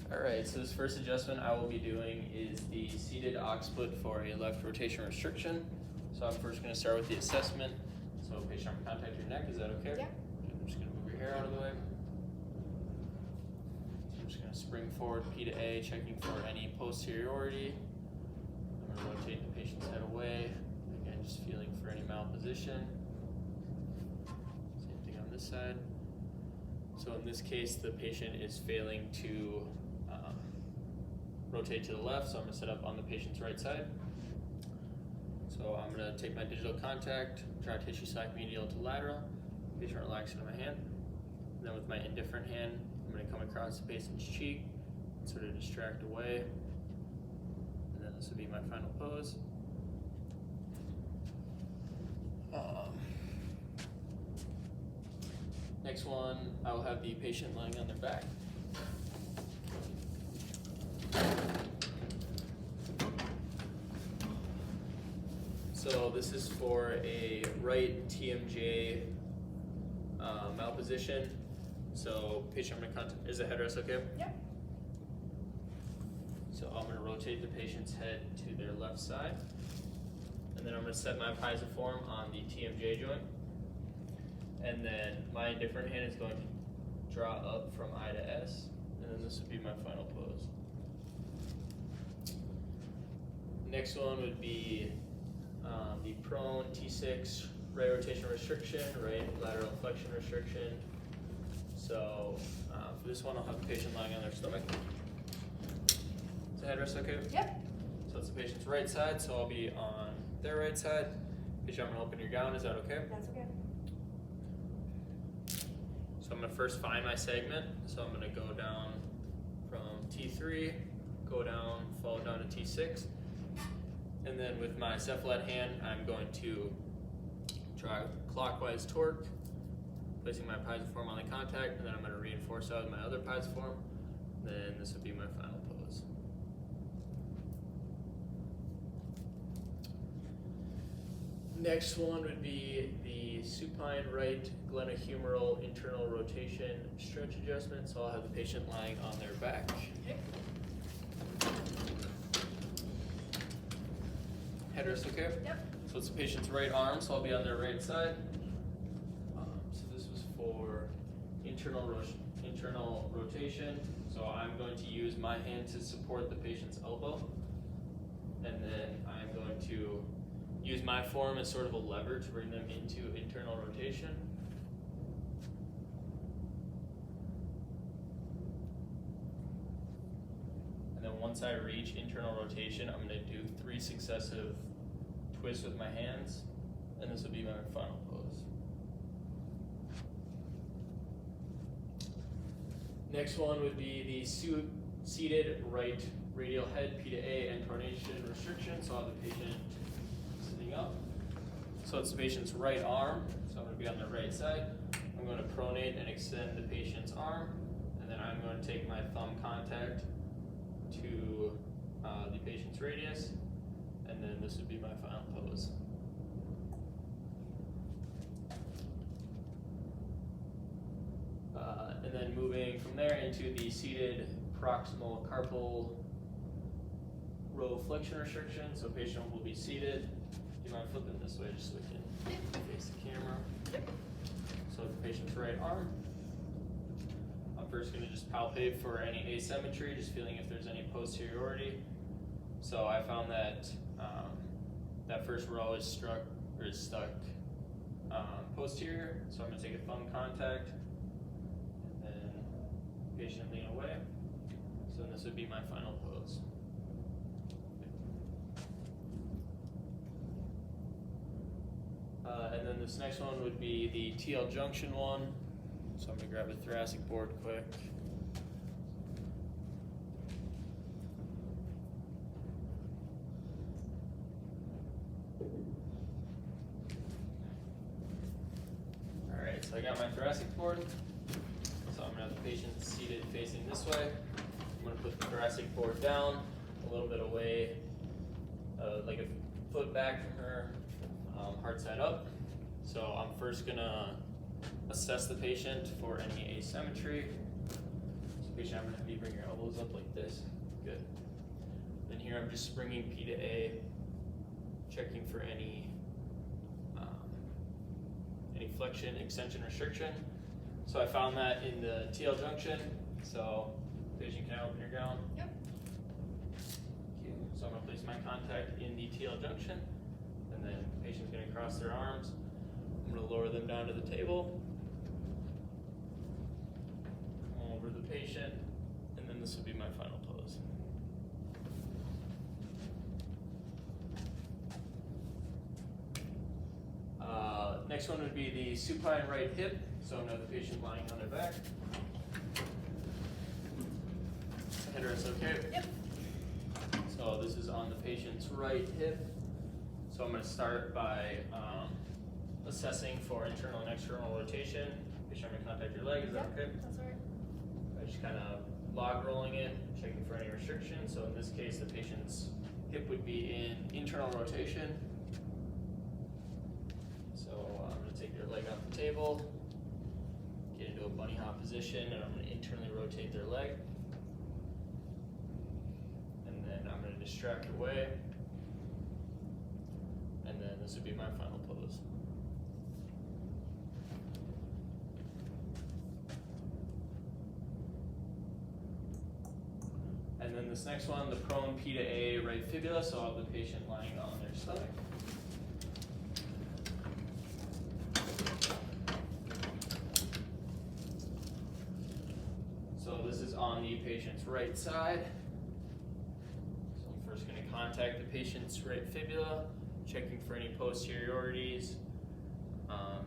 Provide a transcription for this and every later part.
Alright, so this first adjustment I will be doing is the seated occiput for a left rotation restriction. So I'm first going to start with the assessment. So patient arm contact your neck, is that okay? Yeah. I'm just going to move your hair out of the way. So I'm just going to spring forward P to A, checking for any posteriority. I'm going to rotate the patient's head away. Again, just feeling for any malposition. Same thing on this side. So in this case, the patient is failing to rotate to the left, so I'm going to set up on the patient's right side. So I'm going to take my digital contact, draw tissue sac medial to lateral, patient relax into my hand. And then with my indifferent hand, I'm going to come across the patient's cheek, and sort of distract away. And then this will be my final pose. Next one, I will have the patient lying on their back. So this is for a right TMJ malposition. So patient, I'm going to contact, is the headrest okay? Yep. So I'm going to rotate the patient's head to their left side. And then I'm going to set my pisiform on the TMJ joint. And then my indifferent hand is going to draw up from I to S. And then this would be my final pose. Next one would be the prone T6 right rotation restriction, right lateral flexion restriction. So for this one, I'll have the patient lying on their stomach. Is the headrest okay? Yep. So it's the patient's right side, so I'll be on their right side. Patient, I'm going to open your gown, is that okay? That's okay. So I'm going to first find my segment. So I'm going to go down from T3, go down, follow down to T6. And then with my cephalad hand, I'm going to draw clockwise torque, placing my pisiform on the contact, and then I'm going to reinforce that with my other pisiform. Then this would be my final pose. Next one would be the supine right glenohumeral internal rotation stretch adjustment. So I'll have the patient lying on their back. Okay. Headrest okay? Yep. So it's the patient's right arm, so I'll be on their right side. So this was for internal rotation. So I'm going to use my hand to support the patient's elbow. And then I'm going to use my form as sort of a lever to bring them into internal rotation. And then once I reach internal rotation, I'm going to do 3 successive twists with my hands, and this will be my final pose. Next one would be the seated right radial head P to A and pronation restriction. So I'll have the patient sitting up. So it's the patient's right arm, so I'm going to be on the right side. I'm going to pronate and extend the patient's arm, and then I'm going to take my thumb contact to the patient's radius, and then this would be my final pose. And then moving from there into the seated proximal carpal row flexion restriction. So patient will be seated. Do you mind flipping this way just so we can face the camera? Yep. So the patient's right arm. I'm first going to just palpate for any asymmetry, just feeling if there's any posteriority. So I found that that first row is stuck posterior. So I'm going to take a thumb contact, and then patient lean away. So this would be my final pose. And then this next one would be the TL junction one. So I'm going to grab the thoracic board quick. Alright, so I got my thoracic board. So I'm going to have the patient seated facing this way. I'm going to put the thoracic board down a little bit away, like a foot back from her, hard side up. So I'm first going to assess the patient for any asymmetry. So Patient, I'm gonna have you bring your elbows up like this. Good. Then here I'm just bringing P to A, checking for any flexion, extension, restriction. So I found that in the TL junction. So patient, can I open your gown? Yep. Thank you. So I'm gonna place my contact in the TL junction, and then the patient's gonna cross their arms. I'm gonna lower them down to the table. Come over the patient, and then this will be my final pose. Next one would be the supine right hip. So I'm gonna have the patient lying on their back. Headrest okay? Yep. So this is on the patient's right hip. So I'm gonna start by assessing for internal and external rotation. Patient, I'm gonna contact your leg, is that okay? That's all right. I just kind of log rolling it, checking for any restriction. So in this case, the patient's hip would be in internal rotation. So I'm gonna take their leg off the table, get into a bunny hop position, and I'm gonna internally rotate their leg. And then I'm gonna distract away. And then this would be my final pose. And then this next one, the prone P to A right fibula, so I'll have the patient lying on their stomach. So this is on the patient's right side. So I'm first going to contact the patient's right fibula, checking for any posteriorities.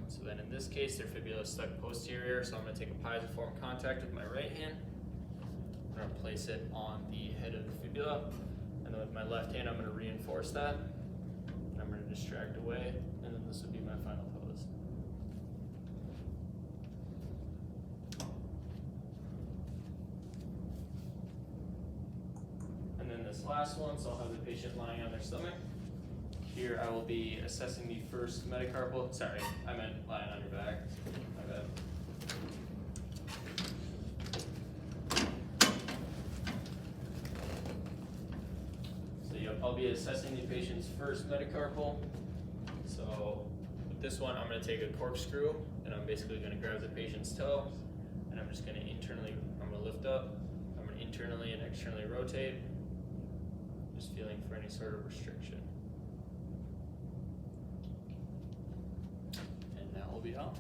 So then in this case, their fibula is stuck posterior, so I'm going to take a piezoform contact with my right hand. I'm going to place it on the head of the fibula, and then with my left hand I'm going to reinforce that. And I'm going to distract away, and then this would be my final pose. And then this last one, so I'll have the patient lying on their stomach. Here I will be assessing the first metacarpal, sorry, I meant lying on your back, my bad. I'll be assessing the patient's first metacarpal. So with this one, I'm going to take a corkscrew, and I'm basically going to grab the patient's toe, and I'm just going to I'm going to lift up, I'm going to internally and externally rotate, just feeling for any sort of restriction. And that will be all.